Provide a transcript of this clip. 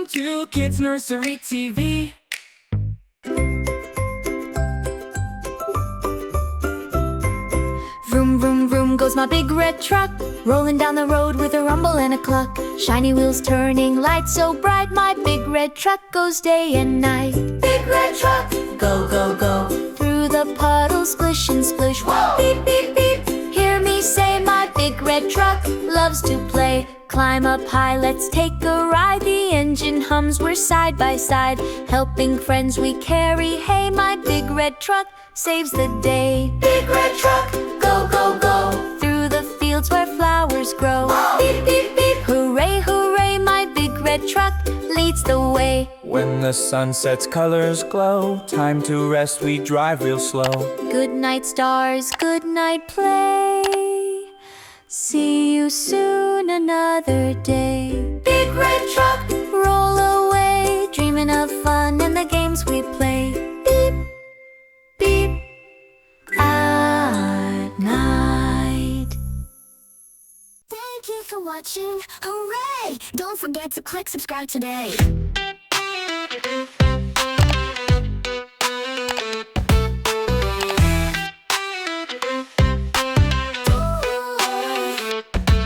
Welcome to Kids Nursery TV. Vroom, vroom, vroom goes my big red truck, rolling down the road with a rumble and a cluck. Shiny wheels turning, lights so bright, my big red truck goes day and night. Big red truck, go, go, go, through the puddles, splish and splish. Whoa! Beep, beep, beep, hear me say, my big red truck loves to play. Climb up high, let's take a ride. The engine hums, we're side by side, helping friends we carry. Hey, my big red truck saves the day. Big red truck, go, go, go, through the fields where flowers grow. Whoa! Beep, beep, beep, hooray, hooray, my big red truck leads the way. When the sunset's colors glow, time to rest, we drive real slow. Good night, stars, good night, play. See you soon another day. Big red truck, roll away, dreaming of fun and the games we play. Beep, beep, at night. Thank you for watching. Hooray! Don't forget to click subscribe today.